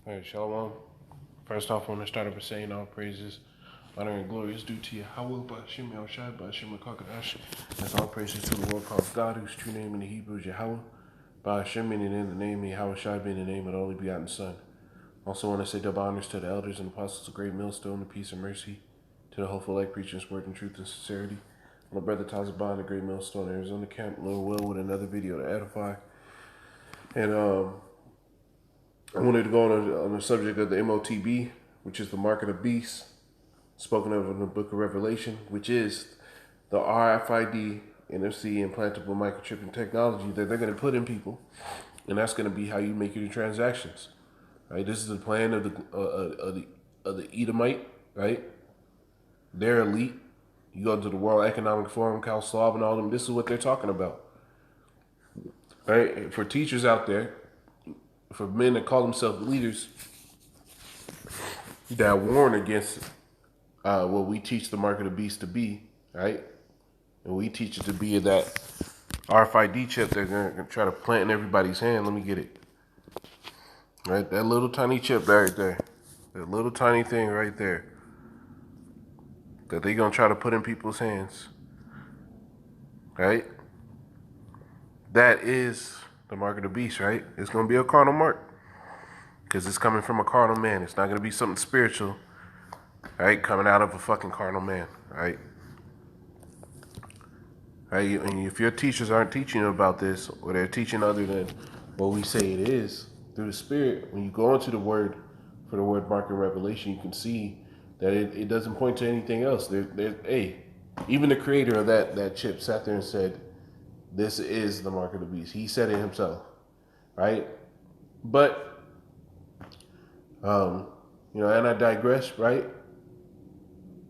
All right, Shalom. First off, I want to start off by saying all praises, honor, and glory is due to Yahweh, Ba'ashem Yahushai, Ba'ashem Kakadash. That's all praises to the Lord called God, whose true name in the Hebrew is Yahweh. Ba'ashem meaning in the name of Yahushai being the name of the only begotten Son. Also want to say double honors to the elders and apostles of great millstone, the peace and mercy, to the hopeful elect preaching word in truth and sincerity. My brother Tazabah, the great millstone, Arizona camp, Lil Will with another video to edify. And I wanted to go on the subject of the MOTB, which is the mark of the beast, spoken of in the book of Revelation, which is the RFID NFC implantable microchipping technology that they're going to put in people, and that's going to be how you make your transactions. Right? This is the plan of the Edomite, right? They're elite. You go to the World Economic Forum, Klaus Schwab, and all them. This is what they're talking about. Right? For teachers out there, for men that call themselves leaders, that warn against what we teach the mark of the beast to be, right? And we teach it to be that RFID chip they're going to try to plant in everybody's hand. Let me get it. Right? That little tiny chip right there. That little tiny thing right there. That they're going to try to put in people's hands. Right? That is the mark of the beast, right? It's going to be a carnal mark. Because it's coming from a carnal man. It's not going to be something spiritual, right? Coming out of a fucking carnal man, right? Right? And if your teachers aren't teaching you about this, or they're teaching other than what we say it is, through the Spirit, when you go into the word, for the word mark in Revelation, you can see that it doesn't point to anything else. Even the creator of that chip sat there and said, this is the mark of the beast. He said it himself, right? But, and I digress, right?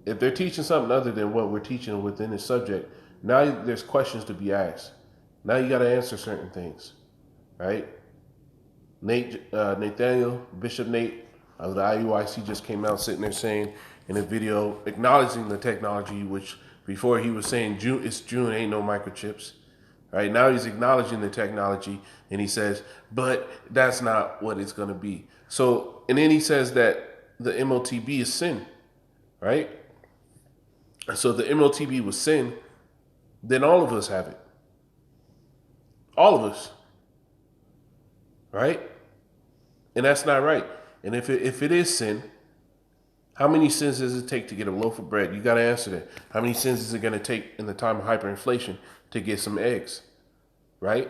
If they're teaching something other than what we're teaching within the subject, now there's questions to be asked. Now you got to answer certain things, right? Nathaniel, Bishop Nate of the IUIC just came out sitting there saying in a video, acknowledging the technology, which before he was saying it's June, ain't no microchips. Right now he's acknowledging the technology, and he says, but that's not what it's going to be. So, and then he says that the MOTB is sin, right? So if the MOTB was sin, then all of us have it. All of us. Right? And that's not right. And if it is sin, how many sins does it take to get a loaf of bread? You got to answer that. How many sins is it going to take in the time of hyperinflation to get some eggs? Right?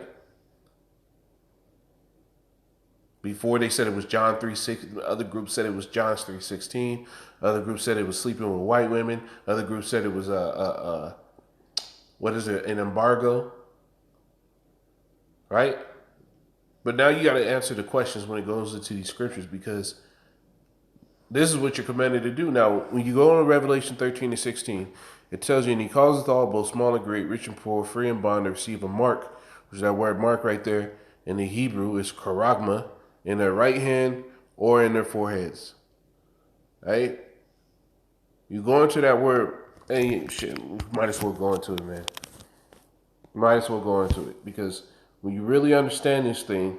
Before they said it was John 3:6. Other groups said it was John 3:16. Other groups said it was sleeping with white women. Other groups said it was an embargo. Right? But now you got to answer the questions when it goes into these scriptures, because this is what you're commanded to do. Now, when you go on Revelation 13:16, it tells you, and he causeth all, both small and great, rich and poor, free and bond, to receive a mark, which is that word mark right there in the Hebrew is charagma, in their right hand or in their foreheads. Right? You go into that word, and shit, might as well go into it, man. Might as well go into it, because when you really understand this thing,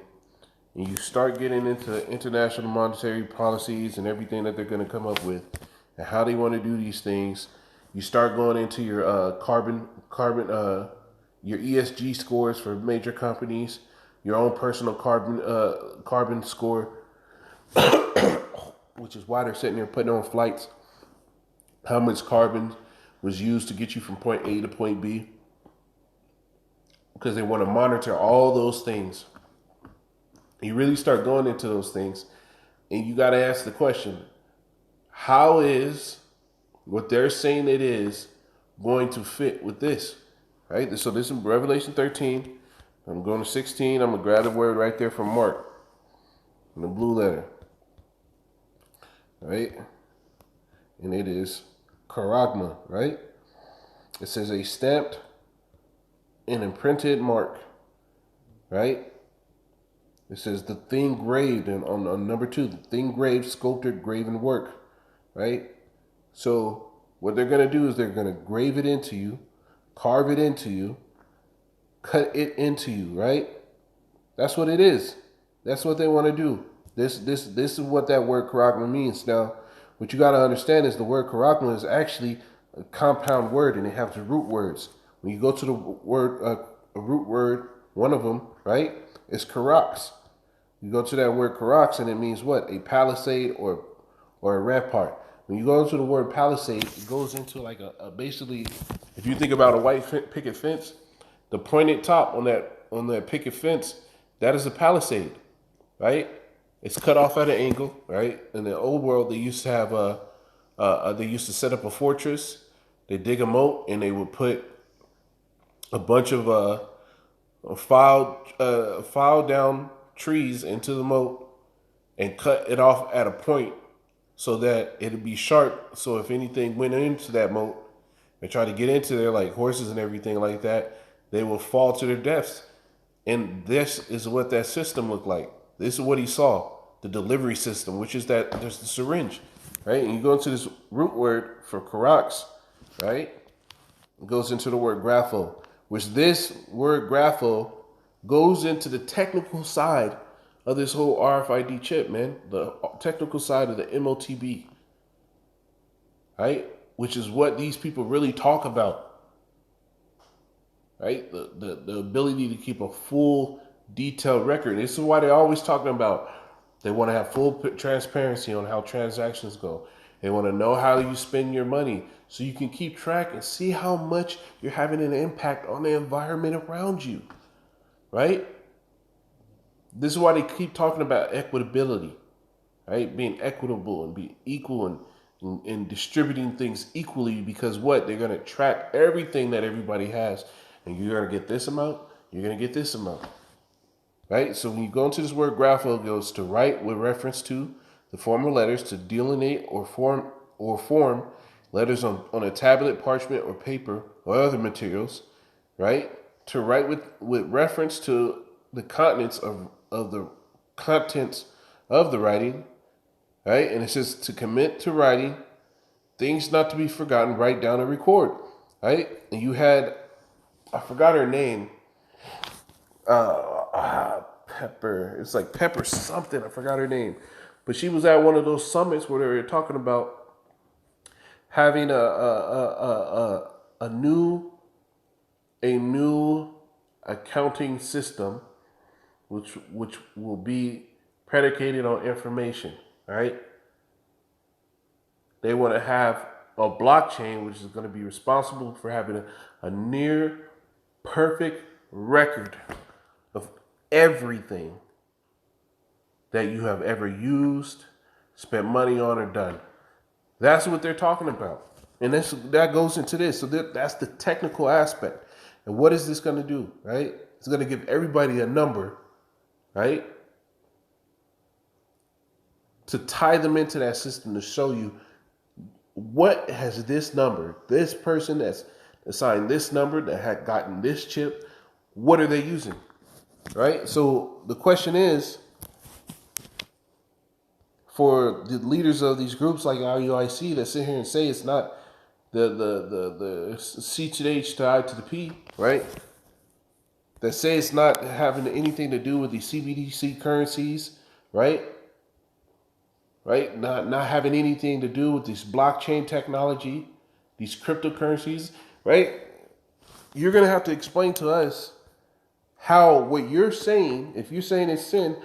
and you start getting into international monetary policies and everything that they're going to come up with, and how they want to do these things, you start going into your carbon, your ESG scores for major companies, your own personal carbon score, which is why they're sitting there putting on flights. How much carbon was used to get you from point A to point B? Because they want to monitor all those things. You really start going into those things, and you got to ask the question, how is what they're saying it is going to fit with this? Right? So this is Revelation 13. I'm going to 16. I'm going to grab the word right there from Mark in the blue letter. Right? And it is charagma, right? It says a stamped and imprinted mark, right? It says the thing graved, and on number 2, the thing graved, sculptured, graven work, right? So what they're going to do is they're going to grave it into you, carve it into you, cut it into you, right? That's what it is. That's what they want to do. This is what that word charagma means. Now, what you got to understand is the word charagma is actually a compound word, and it has the root words. When you go to the word a root word, one of them, right, is karax. You go to that word karax, and it means what? A palisade or a rampart. When you go into the word palisade, it goes into like a basically, if you think about a white picket fence, the pointed top on that picket fence, that is a palisade, right? It's cut off at an angle, right? In the old world, they used to have they used to set up a fortress. They dig a moat, and they would put a bunch of filed down trees into the moat and cut it off at a point so that it'd be sharp. So if anything went into that moat and tried to get into there, like horses and everything like that, they will fall to their deaths. And this is what that system looked like. This is what he saw, the delivery system, which is that there's the syringe, right? And you go into this root word for karax, right? It goes into the word grapho, which this word grapho goes into the technical side of this whole RFID chip, man. The technical side of the MOTB, right? Which is what these people really talk about, right? The ability to keep a full detailed record. This is why they're always talking about they want to have full transparency on how transactions go. They want to know how you spend your money so you can keep track and see how much you're having an impact on the environment around you, right? This is why they keep talking about equitability, right? Being equitable and being equal and distributing things equally, because what? They're going to track everything that everybody has. And you're going to get this amount, you're going to get this amount, right? So when you go into this word grapho, it goes to write with reference to the formal letters, to delineate or form letters on a tablet, parchment, or paper, or other materials, right? To write with reference to the contents of the contents of the writing, right? And it says to commit to writing, things not to be forgotten, write down and record, right? And you had, I forgot her name, Pepper. It's like Pepper something. I forgot her name, but she was at one of those summits where they were talking about having a new accounting system, which will be predicated on information, right? They want to have a blockchain which is going to be responsible for having a near perfect record of everything that you have ever used, spent money on, or done. That's what they're talking about. And that goes into this. So that's the technical aspect. And what is this going to do, right? It's going to give everybody a number, right? To tie them into that system to show you what has this number, this person that's assigned this number, that had gotten this chip, what are they using, right? So the question is, for the leaders of these groups like IUIC that sit here and say it's not the C to the H to I to the P, right? That say it's not having anything to do with the CBDC currencies, right? Right? Not having anything to do with this blockchain technology, these cryptocurrencies, right? You're going to have to explain to us how what you're saying, if you're saying it's sin,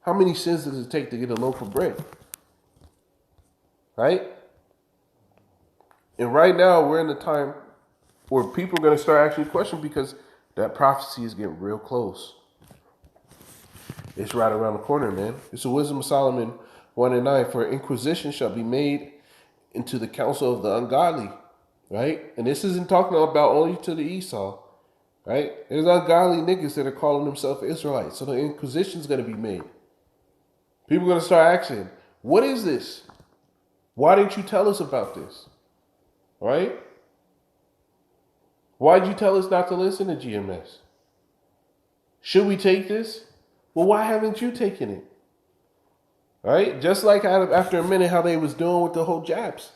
how many sins does it take to get a loaf of bread? Right? And right now we're in the time where people are going to start asking questions because that prophecy is getting real close. It's right around the corner, man. It's the wisdom of Solomon 1:9. For inquisition shall be made into the counsel of the ungodly. Right? And this isn't talking about only to the Esau. Right? There's ungodly niggas that are calling themselves Israelites. So the inquisition is going to be made. People are going to start asking, what is this? Why didn't you tell us about this? Right? Why did you tell us not to listen to GMS? Should we take this? Well, why haven't you taken it? Right? Just like after a minute how they was doing with the whole jabs.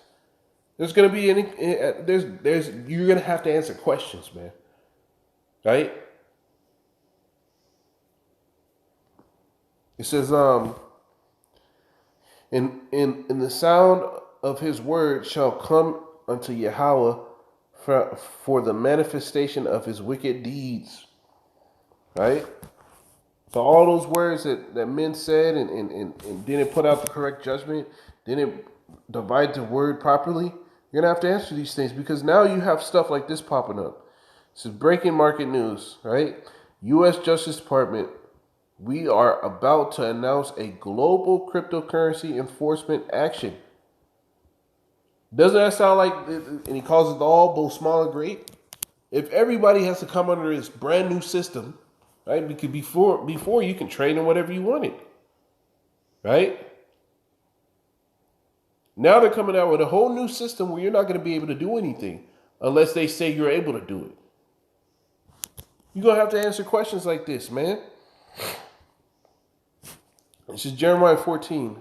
There's going to be you're going to have to answer questions, man. Right? It says, In the sound of his word shall come unto Yahweh for the manifestation of his wicked deeds. Right? So all those words that men said and didn't put out the correct judgment, didn't divide the word properly, you're going to have to answer these things, because now you have stuff like this popping up. This is breaking market news, right? U.S. Justice Department, we are about to announce a global cryptocurrency enforcement action. Doesn't that sound like, and he calls it all, both small and great? If everybody has to come under this brand new system, right? Because before you can trade in whatever you wanted, right? Now they're coming out with a whole new system where you're not going to be able to do anything unless they say you're able to do it. You're going to have to answer questions like this, man. This is Jeremiah 14.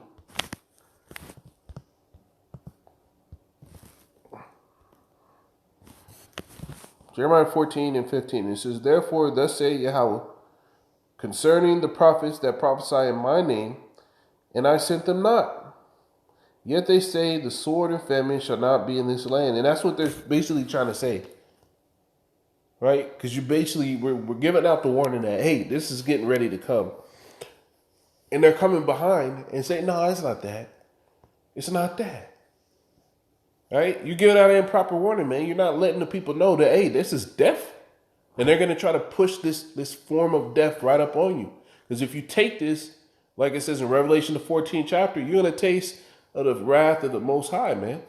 Jeremiah 14 and 15. It says, therefore, thus saith Yahweh, concerning the prophets that prophesy in my name, and I sent them not. Yet they say the sword and famine shall not be in this land. And that's what they're basically trying to say. Right? Because we're giving out the warning that, hey, this is getting ready to come. And they're coming behind and saying, no, it's not that. It's not that. Right? You're giving out an improper warning, man. You're not letting the people know that, hey, this is death. And they're going to try to push this form of death right up on you. Because if you take this, like it says in Revelation, the 14th chapter, you're going to taste of the wrath of the Most High, man.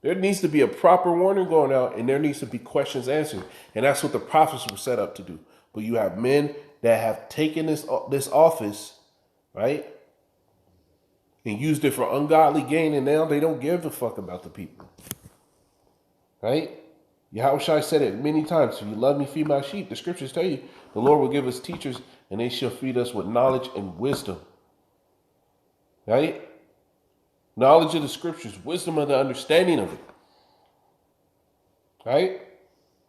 There needs to be a proper warning going out, and there needs to be questions answered. And that's what the prophets were set up to do. But you have men that have taken this office, right, and used it for ungodly gain, and now they don't give a fuck about the people. Right? Yahushua said it many times. If you love me, feed my sheep. The scriptures tell you the Lord will give us teachers, and they shall feed us with knowledge and wisdom. Right? Knowledge of the scriptures, wisdom of the understanding of it. Right?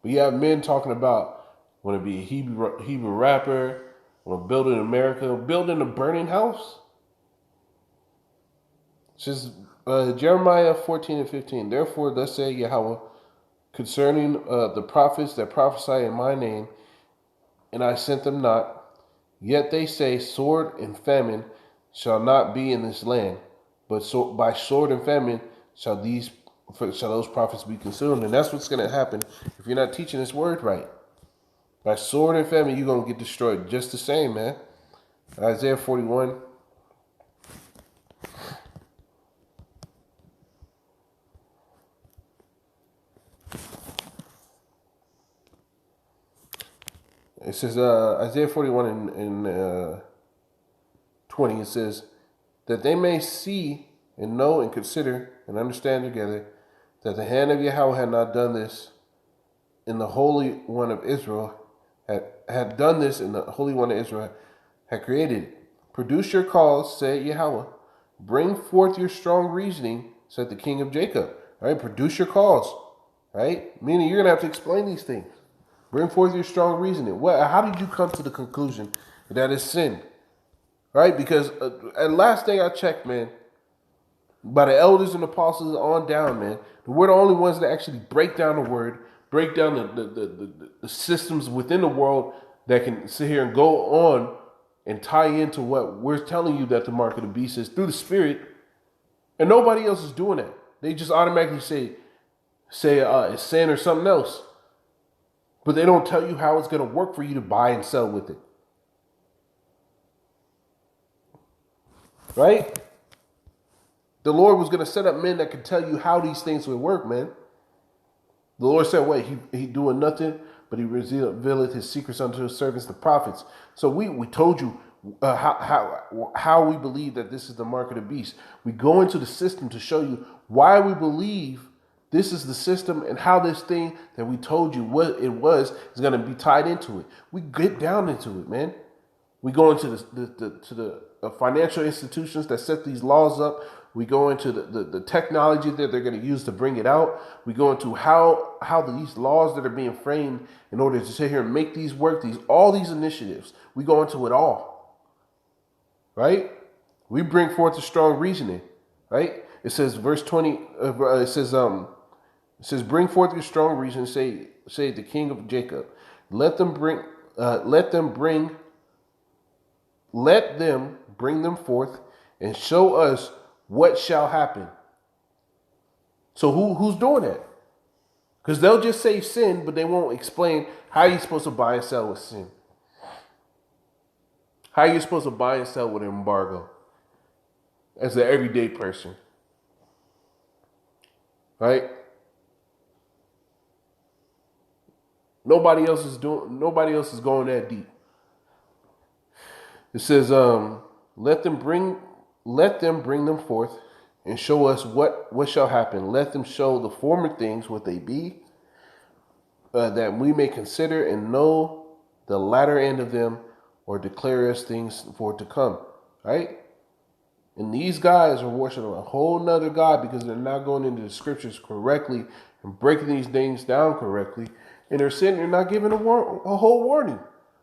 But you have men talking about, want to be a Hebrew rapper, want to build in America, building a burning house. It says, Jeremiah 14 and 15, therefore thus saith Yahweh, concerning the prophets that prophesy in my name, and I sent them not, yet they say sword and famine shall not be in this land, but by sword and famine shall those prophets be consumed. And that's what's going to happen if you're not teaching this word right. By sword and famine, you're going to get destroyed just the same, man. Isaiah 41. It says, Isaiah 41 and 20, it says, that they may see and know and consider and understand together that the hand of Yahweh had not done this in the Holy One of Israel, had done this in the Holy One of Israel, had created it. Produce your cause, said Yahweh. Bring forth your strong reasoning, said the King of Jacob. All right, produce your cause. Right? Meaning you're going to have to explain these things. Bring forth your strong reasoning. How did you come to the conclusion that it's sin? Right? Because and last thing I checked, man, by the elders and apostles on down, man, we're the only ones that actually break down the word, break down the systems within the world that can sit here and go on and tie into what we're telling you that the mark of the beast is through the Spirit. And nobody else is doing that. They just automatically say it's sin or something else. But they don't tell you how it's going to work for you to buy and sell with it. Right? The Lord was going to set up men that could tell you how these things would work, man. The Lord said, wait, he doing nothing, but he revealed his secrets unto his servants, the prophets. So we told you how we believe that this is the mark of the beast. We go into the system to show you why we believe this is the system and how this thing that we told you what it was is going to be tied into it. We get down into it, man. We go into the financial institutions that set these laws up. We go into the technology that they're going to use to bring it out. We go into how these laws that are being framed in order to sit here and make these work, all these initiatives. We go into it all. right? We bring forth a strong reasoning, right? It says, verse 20. It says, bring forth your strong reason. Say the King of Jacob. Let them bring. Let them bring. Let them bring them forth, and show us what shall happen. So who's doing that? Because they'll just say sin, but they won't explain how you're supposed to buy and sell with sin. How you're supposed to buy and sell with an embargo as an everyday person. Right? Nobody else is going that deep. It says, let them bring them forth and show us what shall happen. Let them show the former things what they be, that we may consider and know the latter end of them, or declare us things for to come. Right? And these guys are worshiping a whole nother God because they're not going into the scriptures correctly and breaking these things down correctly. And they're sitting there not giving a whole warning.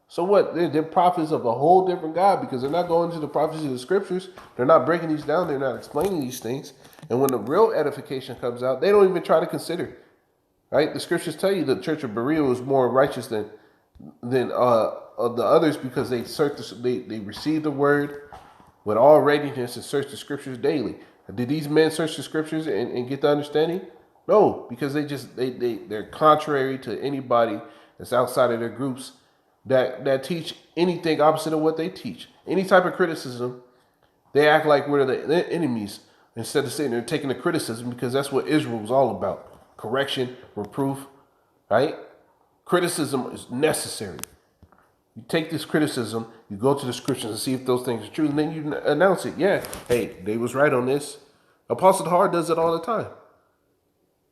So what? They're prophets of a whole different God because they're not going to the prophecies of the scriptures. They're not breaking these down. They're not explaining these things. And when the real edification comes out, they don't even try to consider. Right? The scriptures tell you the church of Berea was more righteous than the others because they received the word with all readiness and search the scriptures daily. Did these men search the scriptures and get the understanding? No, because they're contrary to anybody that's outside of their groups that teach anything opposite of what they teach. Any type of criticism, they act like we're the enemies instead of sitting there taking the criticism because that's what Israel was all about. Correction, reproof, right? Criticism is necessary. You take this criticism, you go to the scriptures and see if those things are true, and then you announce it. Yeah, hey, they was right on this. Apostle Hard does it all the time.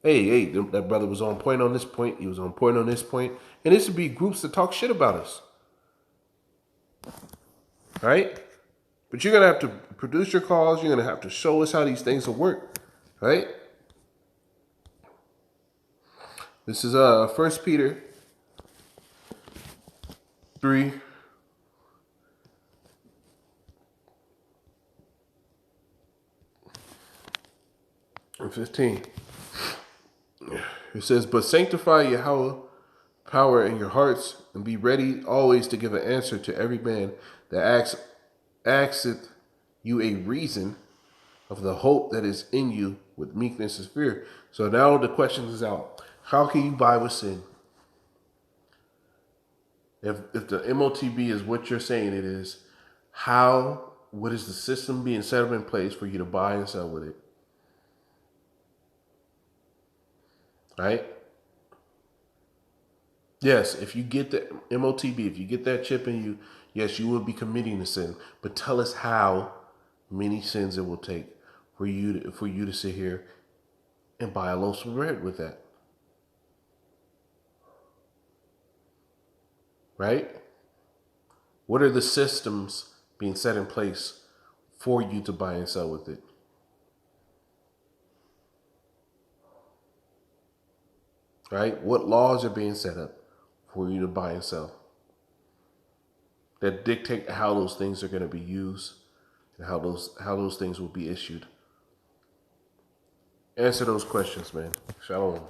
Hey, that brother was on point on this point. He was on point on this point. And it should be groups that talk shit about us. Right? But you're going to have to produce your cause. You're going to have to show us how these things will work. Right? This is 1 Peter 3. And 15. It says, but sanctify Yahweh power in your hearts, and be ready always to give an answer to every man that asketh you a reason of the hope that is in you with meekness and fear. So now the question is out. How can you buy with sin? If the MOTB is what you're saying it is, what is the system being set up in place for you to buy and sell with it? Right? Yes, if you get the MOTB, if you get that chip in you, yes, you will be committing a sin. But tell us how many sins it will take for you to sit here and buy a loaf of bread with that. Right? What are the systems being set in place for you to buy and sell with it? Right? What laws are being set up for you to buy and sell that dictate how those things are going to be used and how those things will be issued? Answer those questions, man. Shalom.